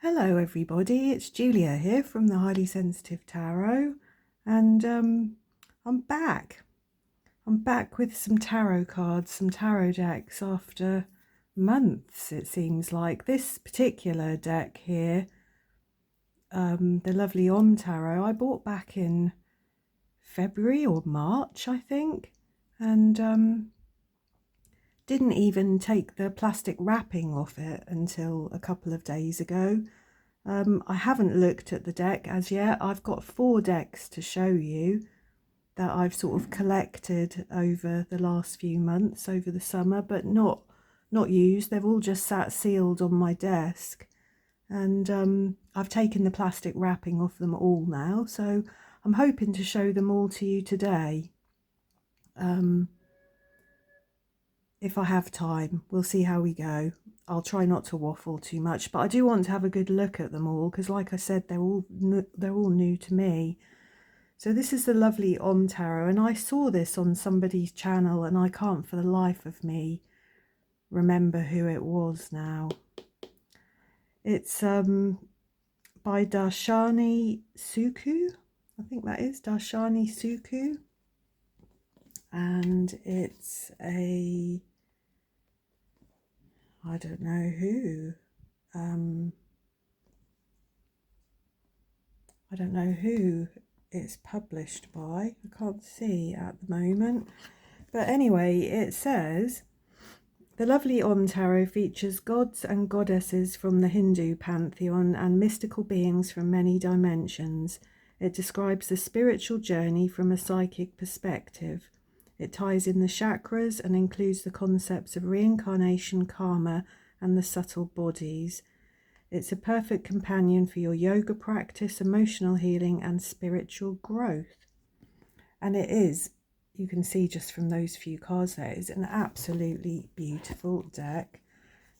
Hello everybody, it's Julia here from the Highly Sensitive Tarot, and I'm back. I'm back with some tarot cards, some tarot decks after months, it seems like. This particular deck here, the lovely Tarot, I bought back in February or March, I think, and didn't even take the plastic wrapping off it until a couple of days ago. I haven't looked at the deck as yet. I've got 4 decks to show you that I've sort of collected over the last few months, over the summer, but not used. They've all just sat sealed on my desk, and I've taken the plastic wrapping off them all now, so I'm hoping to show them all to you today. If I have time, we'll see how we go. I'll try not to waffle too much, but I do want to have a good look at them all because, like I said, they're all new to me. So this is the lovely Tarot, and I saw this on somebody's channel, and I can't for the life of me remember who it was now. It's by Darshani Suku. I think that is Darshani Suku, and it's a, I don't know who. I don't know who it's published by. I can't see at the moment. But anyway, it says, the lovely Tarot features gods and goddesses from the Hindu pantheon and mystical beings from many dimensions. It describes the spiritual journey from a psychic perspective. It ties in the chakras and includes the concepts of reincarnation, karma, and the subtle bodies. It's a perfect companion for your yoga practice, emotional healing, and spiritual growth. And it is, you can see just from those few cards there, it's an absolutely beautiful deck.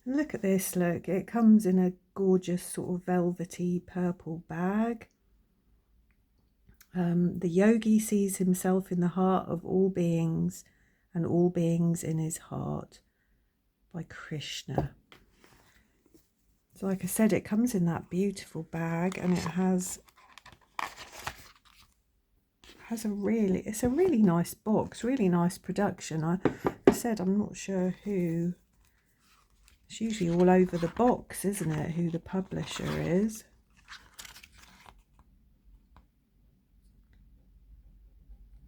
And look at this, look, it comes in a gorgeous sort of velvety purple bag. The yogi sees himself in the heart of all beings and all beings in his heart, by Krishna. So like I said, it comes in that beautiful bag, and it has it's a really nice box, really nice production. I said I'm not sure who. It's usually all over the box, isn't it, who the publisher is.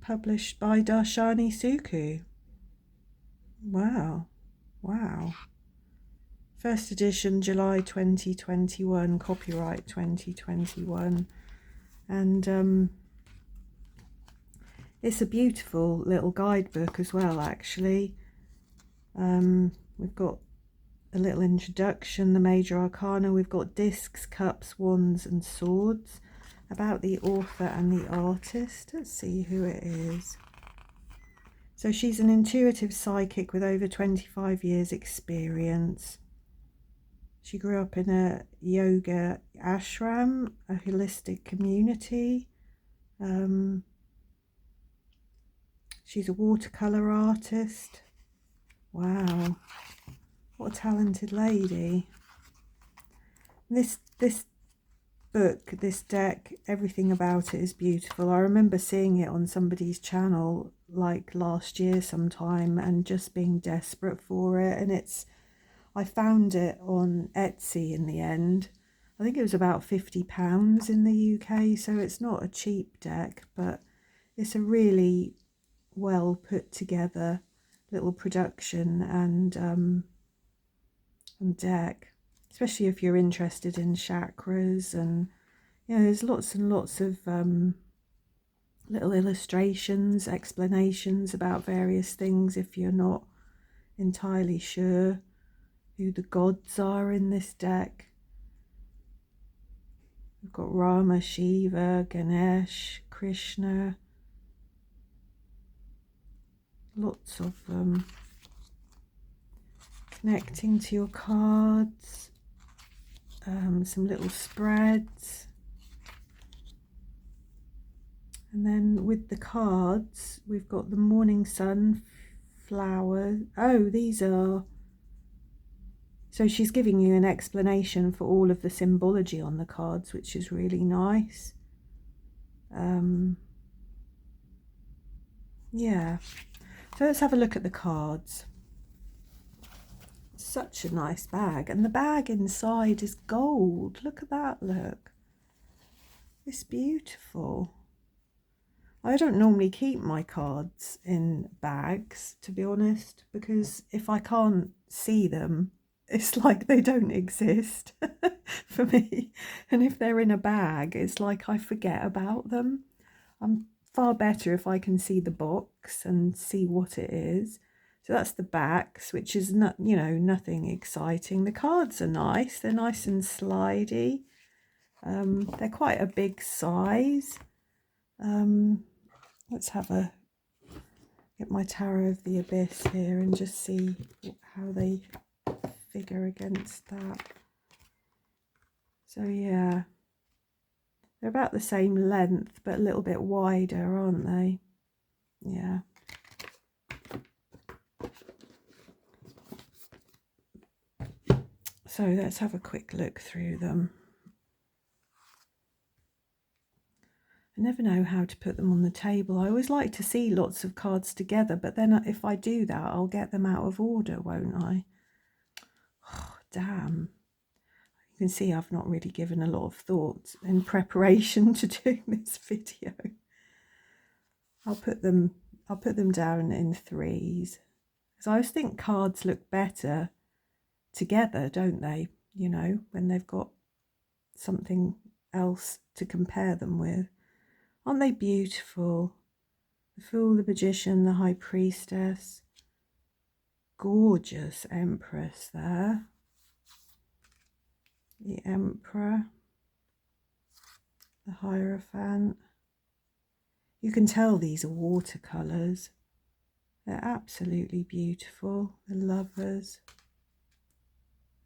Published by Darshani Suku. Wow. First edition, July 2021, copyright 2021. And it's a beautiful little guidebook as well, actually. We've got a little introduction, the major arcana. We've got discs, cups, wands, and swords. About the author and the artist. Let's see who it is. So she's an intuitive psychic with over 25 years experience. She grew up in a yoga ashram, a holistic community. She's a watercolor artist. Wow, what a talented lady. This book, this deck, everything about it is beautiful. I remember seeing it on somebody's channel like last year sometime and just being desperate for it, and I found it on Etsy in the end. I think it was about £50 in the UK, so it's not a cheap deck, but it's a really well put together little production and deck, especially if you're interested in chakras. And you know, there's lots and lots of little illustrations, explanations about various things if you're not entirely sure who the gods are in this deck. We've got Rama, Shiva, Ganesh, Krishna, lots of connecting to your cards, some little spreads. And then with the cards, we've got the morning sun, flowers. Oh, these are So she's giving you an explanation for all of the symbology on the cards, which is really nice. Yeah. So let's have a look at the cards. Such a nice bag. And the bag inside is gold. Look at that, look. It's beautiful. I don't normally keep my cards in bags, to be honest, because if I can't see them, it's like they don't exist for me. And if they're in a bag, it's like I forget about them. I'm far better if I can see the box and see what it is. So that's the backs, which is not, you know, nothing exciting. The cards are nice. They're nice and slidey. They're quite a big size. Let's get my Tarot of the Abyss here and just see how they figure against that. So yeah, they're about the same length, but a little bit wider, aren't they? Yeah. So let's have a quick look through them. I never know how to put them on the table. I always like to see lots of cards together, but then if I do that, I'll get them out of order, won't I? Oh, damn. You can see I've not really given a lot of thought in preparation to doing this video. I'll put them down in threes. Because I always think cards look better together, don't they? You know, when they've got something else to compare them with. Aren't they beautiful? The Fool, the Magician, the High Priestess. Gorgeous Empress there. The Emperor. The Hierophant. You can tell these are watercolours. They're absolutely beautiful. The Lovers.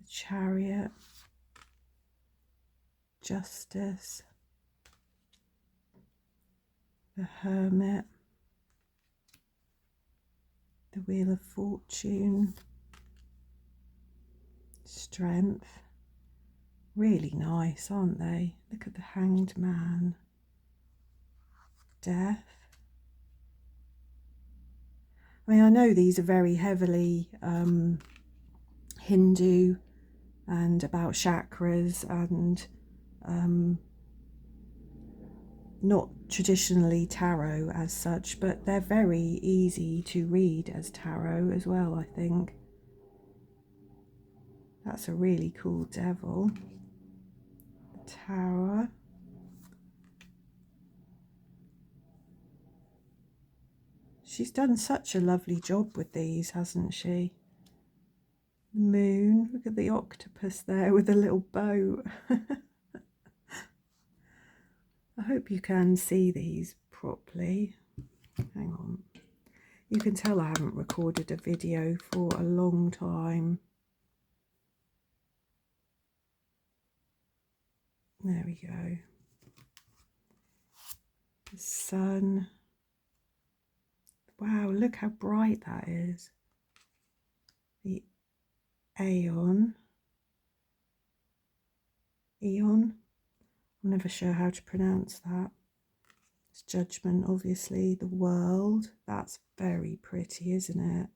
The Chariot. Justice. The Hermit. The Wheel of Fortune. Strength. Really nice, aren't they? Look at the Hanged Man. Death. I mean, I know these are very heavily Hindu and about chakras and not traditionally tarot as such, but they're very easy to read as tarot as well, I think. That's a really cool devil. The Tower. She's done such a lovely job with these, hasn't she? The Moon. Look at the octopus there with a little boat. I hope you can see these properly. Hang on. You can tell I haven't recorded a video for a long time. There we go. The Sun. Wow, look how bright that is. The Aeon. Eon. I'm never sure how to pronounce that. It's Judgment, obviously. The World. That's very pretty, isn't it?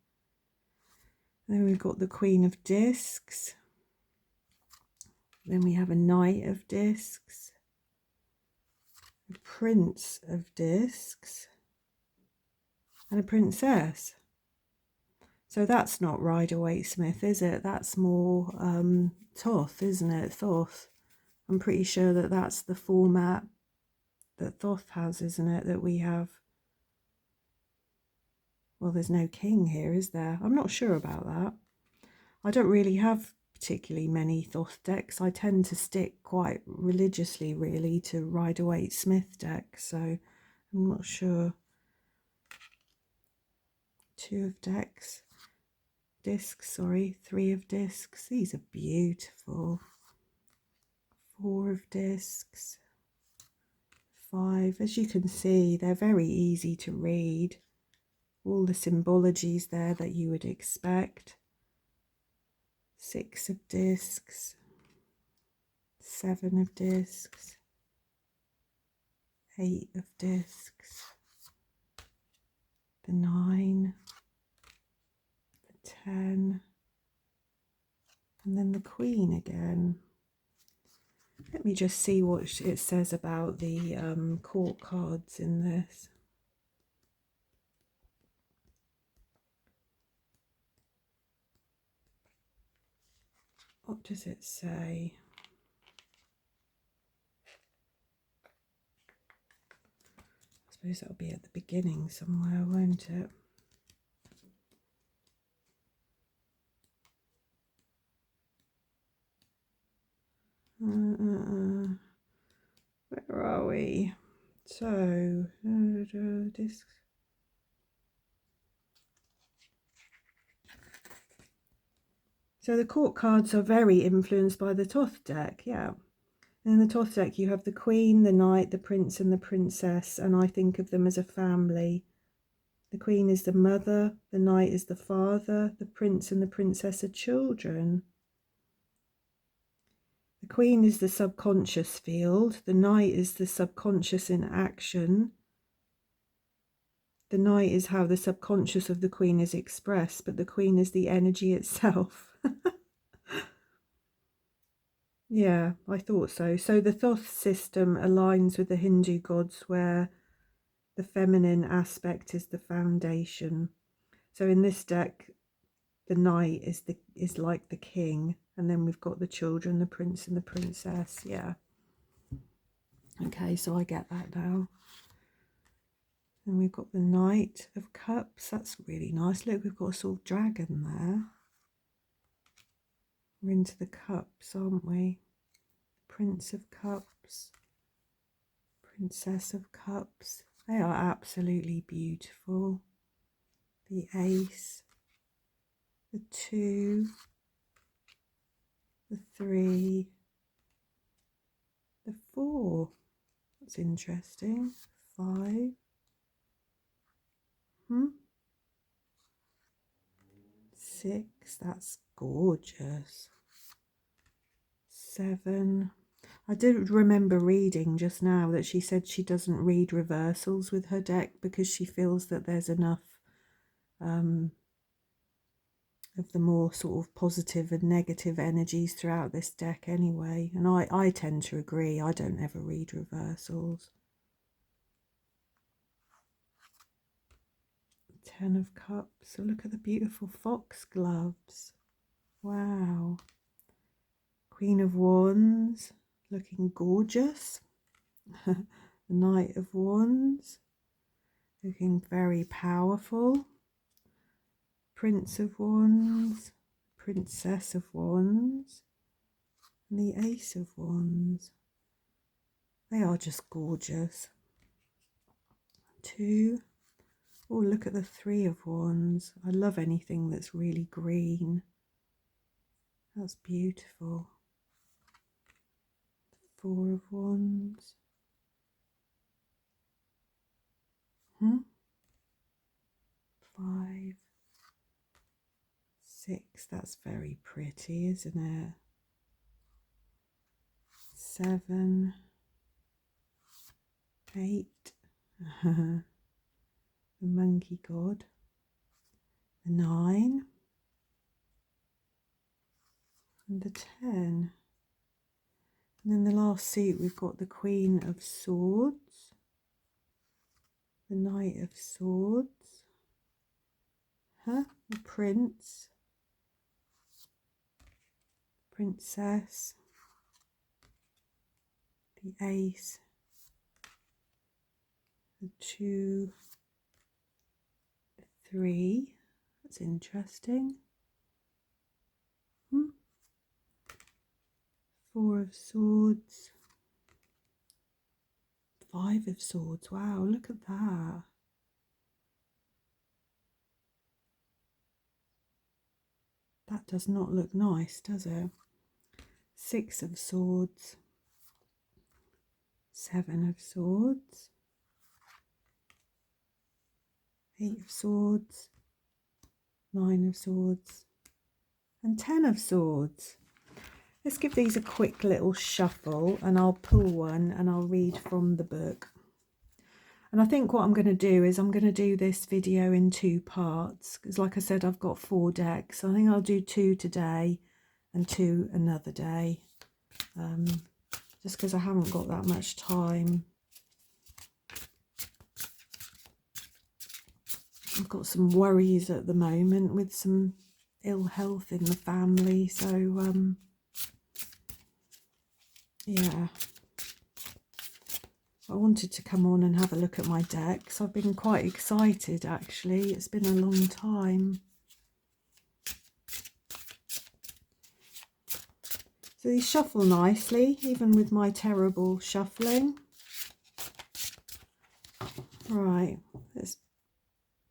Then we've got the Queen of Discs. Then we have a Knight of Discs. A Prince of Discs. And a Princess. So that's not Rider-Waite-Smith, is it? That's more Thoth, isn't it? Thoth. I'm pretty sure that that's the format that Thoth has, isn't it? That we have. Well, there's no king here, is there? I'm not sure about that. I don't really have particularly many Thoth decks. I tend to stick quite religiously, really, to Rider-Waite-Smith decks, so I'm not sure. Two of discs, sorry, three of discs. These are beautiful. Four of discs. Five. As you can see, they're very easy to read. All the symbologies there that you would expect. Six of Discs, Seven of Discs, Eight of Discs, the Nine, the 10, and then the Queen again. Let me just see what it says about the court cards in this. What does it say? I suppose that'll be at the beginning somewhere, won't it? Where are we? So, discs. So the court cards are very influenced by the Thoth deck, yeah. In the Thoth deck you have the Queen, the Knight, the Prince and the Princess, and I think of them as a family. The Queen is the mother, the Knight is the father, the Prince and the Princess are children. The Queen is the subconscious field, the Knight is the subconscious in action. The Knight is how the subconscious of the Queen is expressed, but the Queen is the energy itself. Yeah, I thought so. So the Thoth system aligns with the Hindu gods where the feminine aspect is the foundation. So in this deck, the Knight is like the king, and then we've got the children, the prince and the princess. Yeah. Okay, so I get that now. And we've got the Knight of Cups. That's really nice. Look, we've got a sort of dragon there. We're into the cups, aren't we? Prince of Cups, Princess of Cups. They are absolutely beautiful. The Ace, the 2, the 3, the 4. That's interesting. 5. 6. That's gorgeous. 7. I did remember reading just now that she said she doesn't read reversals with her deck because she feels that there's enough of the more sort of positive and negative energies throughout this deck anyway. And I tend to agree. I don't ever read reversals. 10 of Cups. So look at the beautiful foxgloves. Wow. Queen of Wands, looking gorgeous. The Knight of Wands, looking very powerful. Prince of Wands, Princess of Wands, and the Ace of Wands. They are just gorgeous. 2. Oh, look at the 3 of Wands. I love anything that's really green. That's beautiful. 4 of Wands. 5. 6. That's very pretty, isn't it? 7. 8. The monkey god. The 9. And the 10. And then the last suit, we've got the Queen of Swords, the Knight of Swords, the Prince, Princess, the Ace, the 2, the 3. That's interesting. 4 of Swords, 5 of Swords. Wow, look at that. That does not look nice, does it? 6 of Swords, 7 of Swords, 8 of Swords, 9 of Swords, and 10 of Swords. Let's give these a quick little shuffle, and I'll pull one and I'll read from the book. And I think what I'm going to do is I'm going to do this video in 2 parts, because like I said, I've got 4 decks. I think I'll do 2 today and 2 another day, just because I haven't got that much time. I've got some worries at the moment with some ill health in the family, so yeah, I wanted to come on and have a look at my decks. I've been quite excited actually, it's been a long time. So these shuffle nicely, even with my terrible shuffling. Right, let's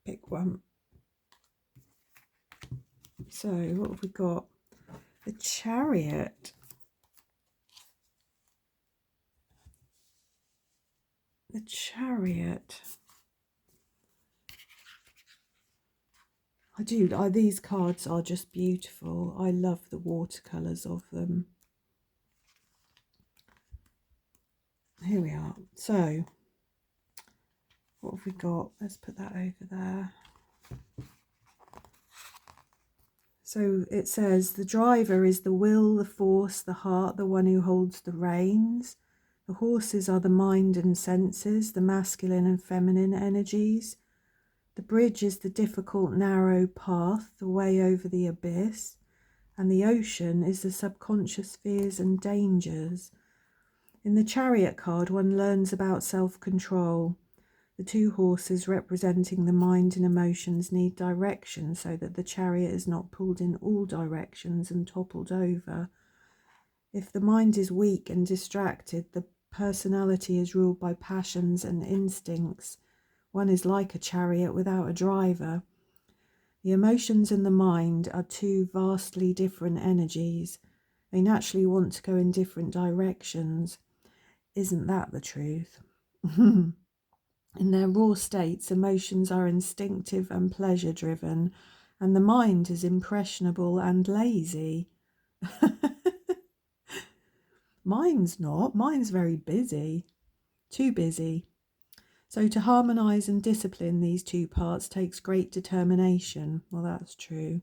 pick one. So what have we got? The Chariot. The Chariot. These cards are just beautiful. I love the watercolours of them. Here we are. So what have we got? Let's put that over there. So it says the driver is the will, the force, the heart, the one who holds the reins. The horses are the mind and senses, the masculine and feminine energies. The bridge is the difficult, narrow path, the way over the abyss. And the ocean is the subconscious fears and dangers. In the Chariot card, one learns about self-control. The 2 horses representing the mind and emotions need direction so that the chariot is not pulled in all directions and toppled over. If the mind is weak and distracted, the personality is ruled by passions and instincts. One is like a chariot without a driver. The emotions and the mind are 2 vastly different energies. They naturally want to go in different directions. Isn't that the truth? In their raw states, emotions are instinctive and pleasure-driven, and the mind is impressionable and lazy. Mine's not. Mine's very busy. Too busy. So to harmonise and discipline these 2 parts takes great determination. Well, that's true.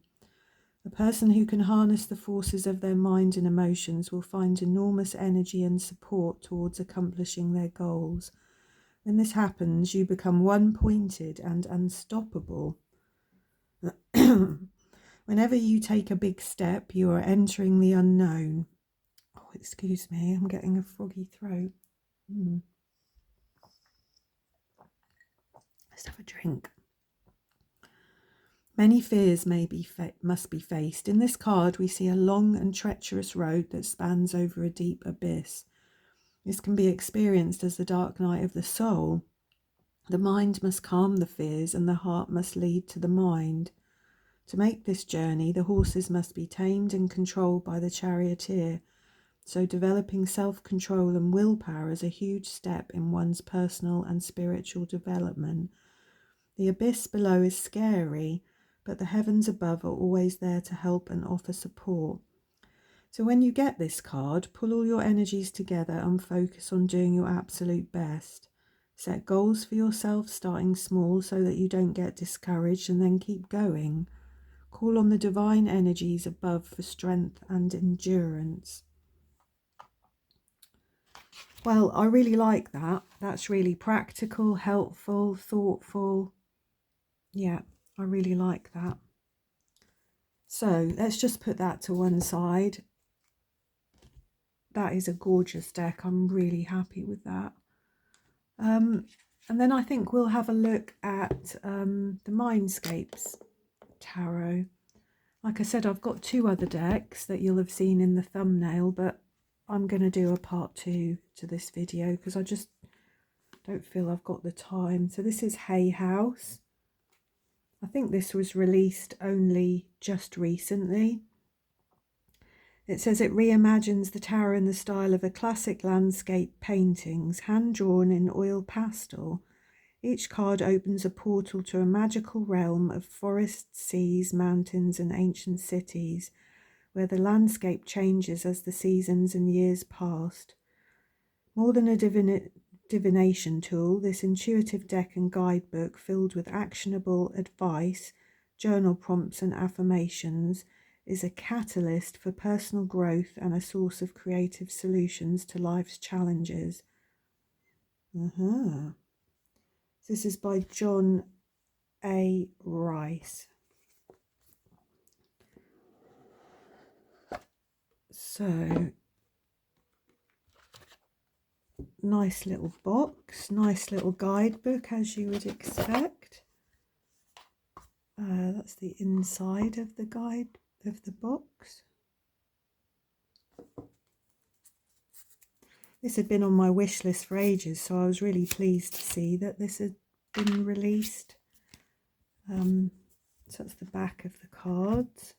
A person who can harness the forces of their mind and emotions will find enormous energy and support towards accomplishing their goals. When this happens, you become one-pointed and unstoppable. Whenever you take a big step, you are entering the unknown. Oh, excuse me, I'm getting a froggy throat. Let's have a drink. Many fears must be faced. In this card, we see a long and treacherous road that spans over a deep abyss. This can be experienced as the dark night of the soul. The mind must calm the fears and the heart must lead to the mind. To make this journey, the horses must be tamed and controlled by the charioteer. So developing self-control and willpower is a huge step in one's personal and spiritual development. The abyss below is scary, but the heavens above are always there to help and offer support. So when you get this card, pull all your energies together and focus on doing your absolute best. Set goals for yourself, starting small so that you don't get discouraged, and then keep going. Call on the divine energies above for strength and endurance. Well, I really like that. That's really practical, helpful, thoughtful. Yeah, I really like that. So let's just put that to one side. That is a gorgeous deck. I'm really happy with that. And then I think we'll have a look at the Mindscapes tarot. Like I said, I've got 2 other decks that you'll have seen in the thumbnail, but I'm going to do a part 2 to this video because I just don't feel I've got the time. So this is Hay House. I think this was released only just recently. It says it reimagines the tower in the style of a classic landscape paintings, hand-drawn in oil pastel. Each card opens a portal to a magical realm of forests, seas, mountains and ancient cities. where the landscape changes as the seasons and years passed. More than a divination tool, this intuitive deck and guidebook filled with actionable advice, journal prompts and affirmations is a catalyst for personal growth and a source of creative solutions to life's challenges. This is by John A. Rice. So, nice little box, nice little guidebook as you would expect. That's the inside of the guide of the box. This had been on my wish list for ages, so I was really pleased to see that this had been released. So that's the back of the cards.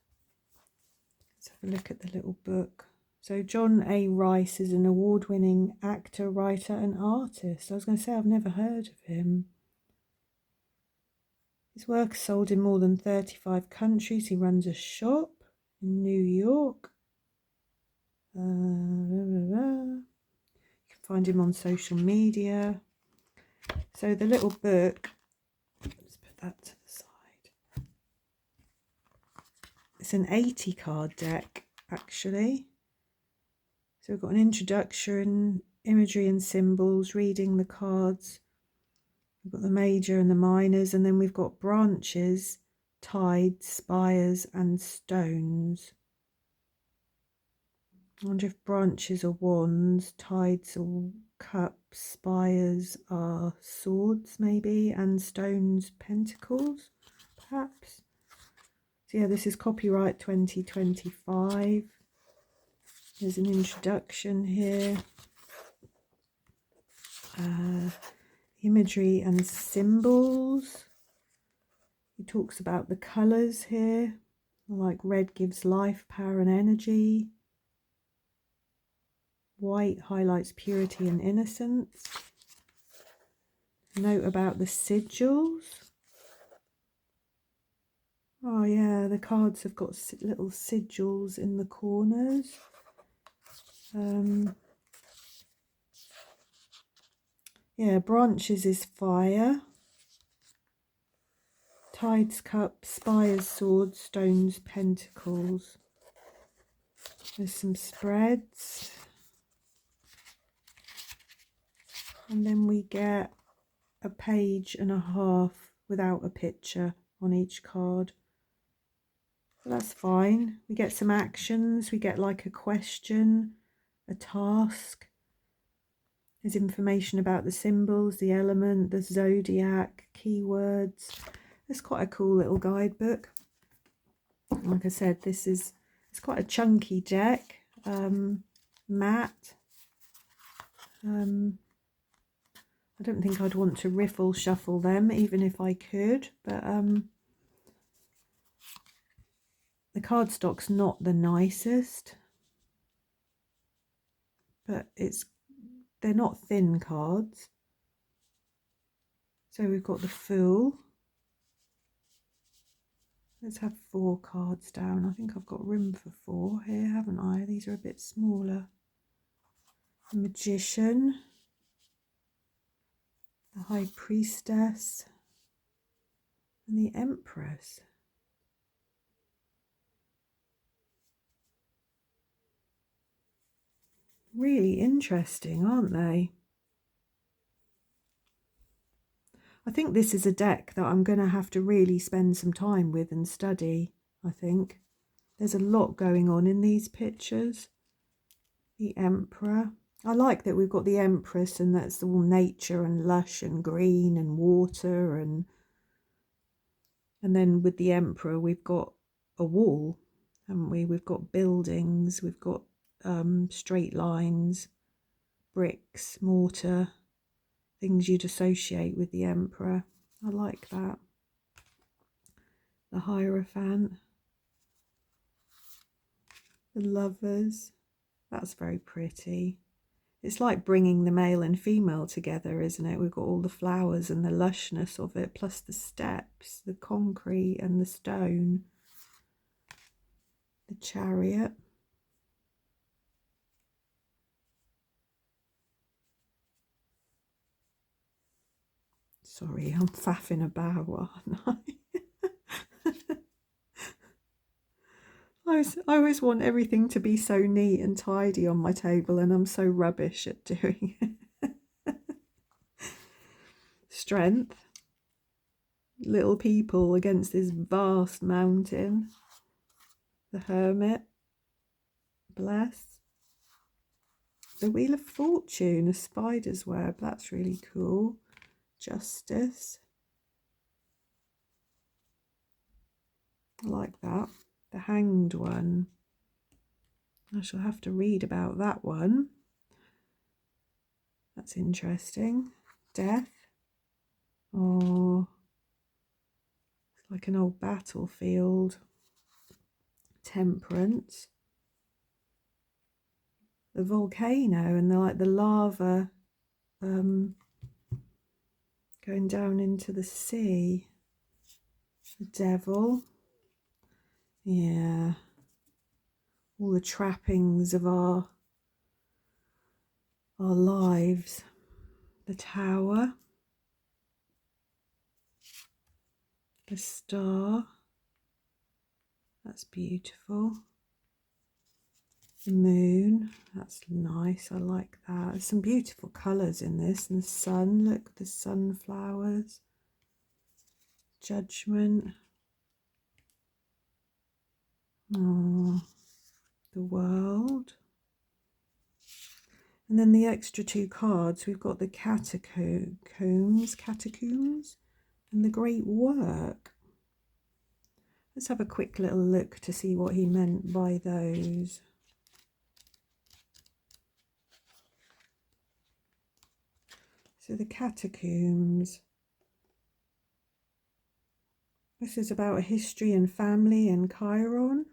Let's have a look at the little book. So John A. Rice is an award-winning actor, writer and artist. I was going to say I've never heard of him. His work is sold in more than 35 countries. He runs a shop in New York. You can find him on social media. So the little book, let's put that to the side. It's an 80 card deck, actually. So we've got an introduction, imagery and symbols, reading the cards. We've got the major and the minors, and then we've got branches, tides, spires and stones. I wonder if branches are wands, tides are cups, spires are swords maybe, and stones pentacles perhaps. So yeah, this is copyright 2025. There's an introduction here. Imagery and symbols. He talks about the colours here, like red gives life, power and energy. White highlights purity and innocence. Note about the sigils. Oh yeah, the cards have got little sigils in the corners. Yeah, branches is fire. Tides, cups, spires, swords, stones, pentacles. There's some spreads. And then we get a page and a half without a picture on each card. So that's fine. We get some actions. We get like a question, a task. There's information about the symbols, the element, the zodiac, keywords. It's quite a cool little guidebook. Like I said, it's quite a chunky deck, matte. I don't think I'd want to riffle shuffle them, even if I could, but the cardstock's not the nicest, but they're not thin cards. So we've got the Fool. Let's have 4 cards down. I think I've got room for 4 here, haven't I? These are a bit smaller. The Magician. The High Priestess. And the Empress. Really interesting, aren't they? I think this is a deck that I'm going to have to really spend some time with and study, I think. There's a lot going on in these pictures. The Emperor. I like that we've got the Empress and that's all nature and lush and green and water, and then with the Emperor we've got a wall, haven't we? We've got buildings, we've got straight lines, bricks, mortar, things you'd associate with the Emperor. I like that. The Hierophant. The Lovers. That's very pretty. It's like bringing the male and female together, isn't it? We've got all the flowers and the lushness of it, plus the steps, the concrete and the stone. the Chariot. Sorry, I'm faffing about, aren't I? I always want everything to be so neat and tidy on my table, and I'm so rubbish at doing it. Strength. Little people against this vast mountain. The Hermit. Bless. The Wheel of Fortune, a spider's web. That's really cool. Justice. I like that. The Hanged One. I shall have to read about that one. That's interesting. Death. Oh, it's like an old battlefield. Temperance. The volcano and the lava going down into the sea. The Devil. Yeah. All the trappings of our lives. The Tower. The Star. That's beautiful. The Moon. That's nice. I like that. There's some beautiful colours in this. And the sun. Look, the sunflowers. Judgment. Oh, the World. And then the extra two cards, we've got the catacombs, and the Great Work. Let's have a quick little look to see what he meant by those. So the catacombs. This is about a history and family in Chiron.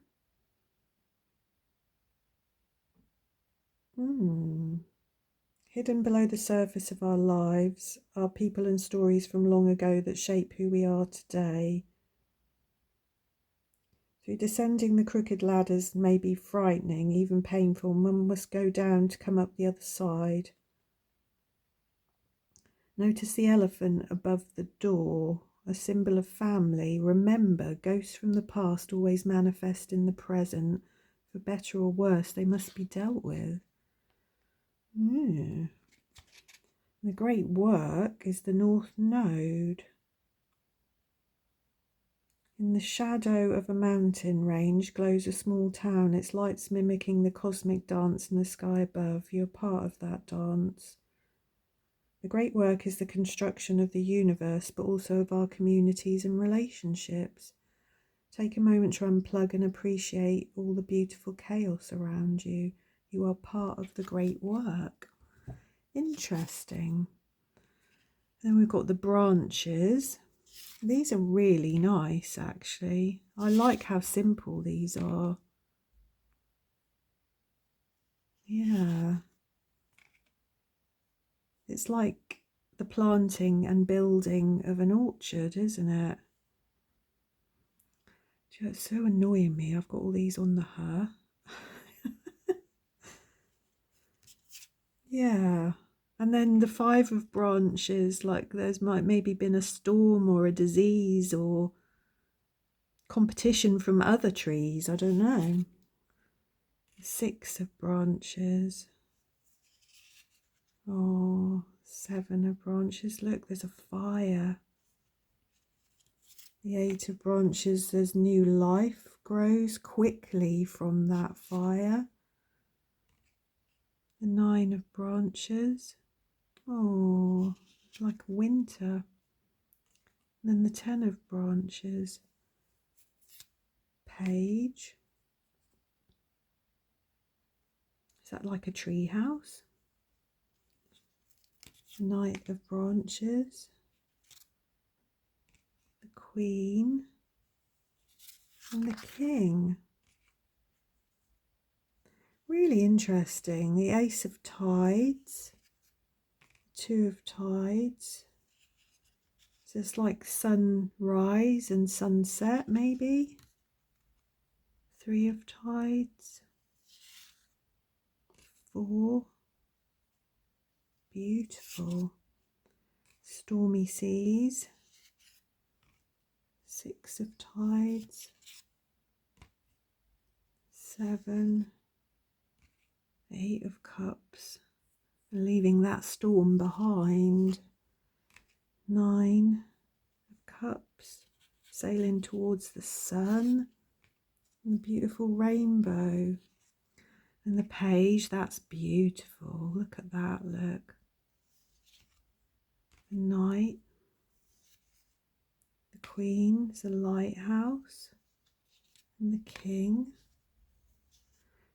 Hidden below the surface of our lives are people and stories from long ago that shape who we are today. Through descending the crooked ladders may be frightening, even painful. One must go down to come up the other side. Notice the elephant above the door, a symbol of family. Remember, ghosts from the past always manifest in the present. For better or worse, they must be dealt with. The Great Work is the North Node. In the shadow of a mountain range glows a small town, its lights mimicking the cosmic dance in the sky above. You're part of that dance. The Great Work is the construction of the universe, but also of our communities and relationships. Take a moment to unplug and appreciate all the beautiful chaos around you. You are part of the Great Work. Interesting. Then we've got the branches. These are really nice, actually. I like how simple these are. Yeah. It's like the planting and building of an orchard, isn't it? It's so annoying me. I've got all these on the her. Yeah. And then the 5 of branches, like there's maybe been a storm or a disease or competition from other trees. I don't know. 6 of branches. Oh, 7 of branches. Look, there's a fire. The 8 of branches, there's new life grows quickly from that fire. The 9 of branches. Oh, it's like winter. And then the 10 of branches. Page. Is that like a tree house? Knight of branches. The Queen. And the King. Really interesting. The Ace of Tides. 2 of Tides. So it's like sunrise and sunset, maybe. Three of Tides, 4, beautiful. Stormy Seas, 6 of Tides, 7, 8 of Cups, leaving that storm behind. 9 of Cups, sailing towards the sun, and the beautiful rainbow. And the Page, that's beautiful. Look at that, look. The Knight, the Queen is a lighthouse, and the King.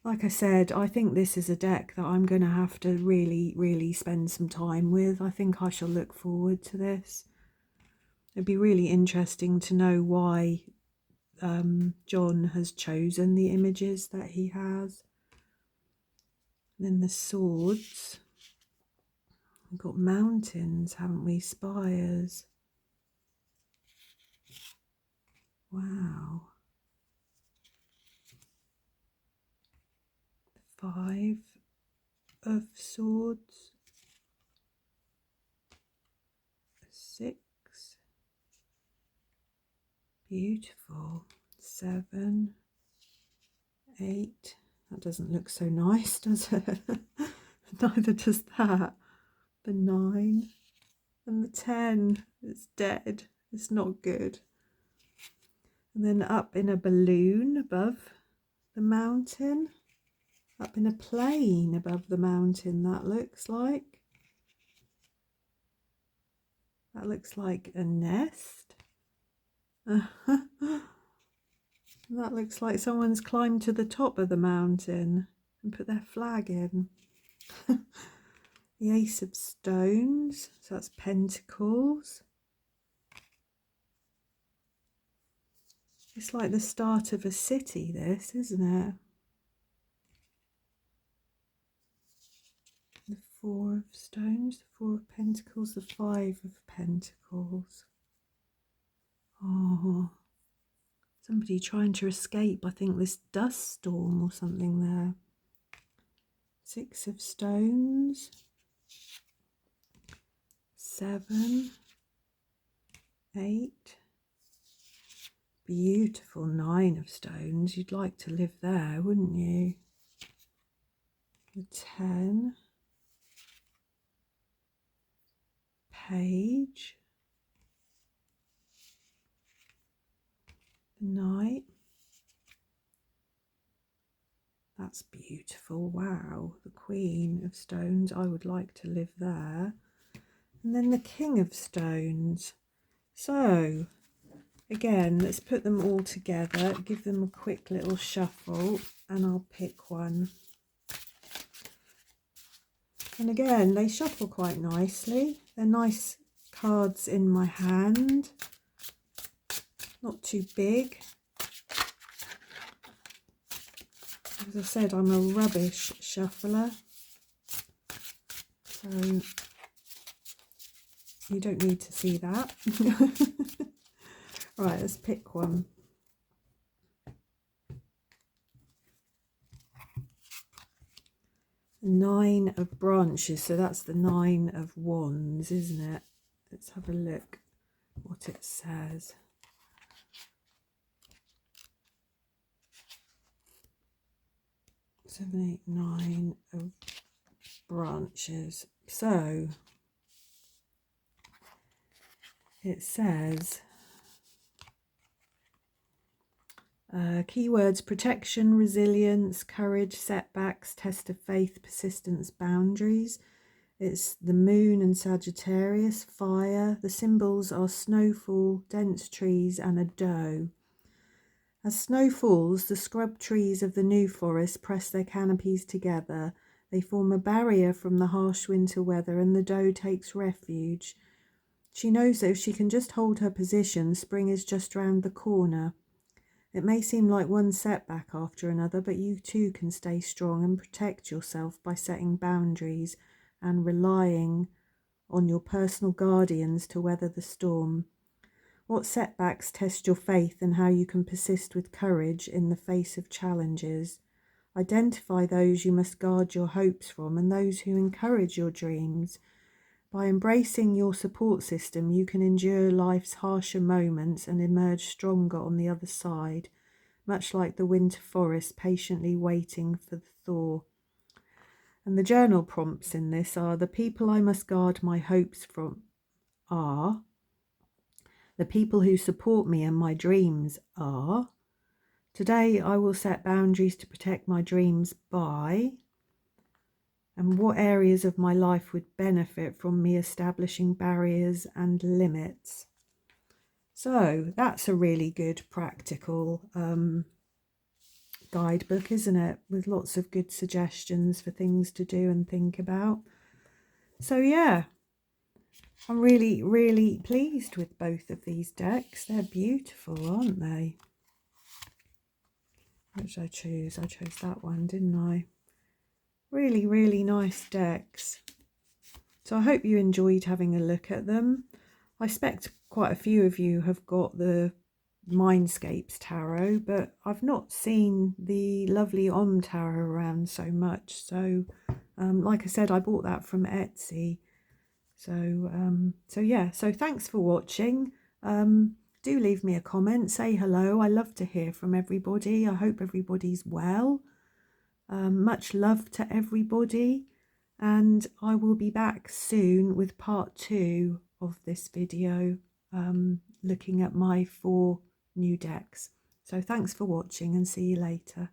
Like I said, I think this is a deck that I'm going to have to really spend some time with. I think I shall look forward to this. It'd be really interesting to know why John has chosen the images that he has. And then the Swords. We've got mountains, haven't we? Spires. Wow. 5 of Swords. 6. Beautiful. 7. 8. That doesn't look so nice, does it? Neither does that. The 9 and the 10. It's dead. It's not good. And then up in a balloon above the mountain. Up in a plane above the mountain, that looks like. That looks like a nest. That looks like someone's climbed to the top of the mountain and put their flag in. The Ace of Stones, so that's Pentacles. It's like the start of a city, this, isn't it? The 4 of Stones, the 4 of Pentacles, the 5 of Pentacles. Oh, somebody trying to escape, I think, this dust storm or something there. 6 of Stones. 7, 8, beautiful 9 of Stones. You'd like to live there, wouldn't you? The 10, Page, the Knight. That's beautiful. Wow, the Queen of Stones. I would like to live there. And then the King of Stones. So, again, let's put them all together, give them a quick little shuffle, and I'll pick one. And again, they shuffle quite nicely. They're nice cards in my hand. Not too big. As I said, I'm a rubbish shuffler. So you don't need to see that. Right, let's pick one. Nine of Branches, so that's the 9 of Wands, isn't it? Let's have a look what it says. Seven, 8, 9 of Branches. So it says keywords: protection, resilience, courage, setbacks, test of faith, persistence, boundaries. It's the Moon and Sagittarius, fire. The symbols are snowfall, dense trees, and a doe. As snow falls, the scrub trees of the New Forest press their canopies together. They form a barrier from the harsh winter weather, and the doe takes refuge. She knows that if she can just hold her position, spring is just round the corner. It may seem like one setback after another, but you too can stay strong and protect yourself by setting boundaries and relying on your personal guardians to weather the storm. What setbacks test your faith and how you can persist with courage in the face of challenges. Identify those you must guard your hopes from and those who encourage your dreams. By embracing your support system, you can endure life's harsher moments and emerge stronger on the other side, much like the winter forest patiently waiting for the thaw. And the journal prompts in this are: the people I must guard my hopes from are, the people who support me and my dreams are, today I will set boundaries to protect my dreams by, and what areas of my life would benefit from me establishing barriers and limits. So that's a really good practical guidebook, isn't it? With lots of good suggestions for things to do and think about. So yeah, I'm really, really pleased with both of these decks. They're beautiful, aren't they? Which I choose? I chose that one, didn't I? Really, really nice decks. So I hope you enjoyed having a look at them. I expect quite a few of you have got the Mindscapes tarot, but I've not seen the lovely tarot around so much. So like I said, I bought that from Etsy. So yeah, so thanks for watching. Do leave me a comment, say hello. I love to hear from everybody. I hope everybody's well. Much love to everybody, and I will be back soon with part 2 of this video, looking at my 4 new decks. So thanks for watching and see you later.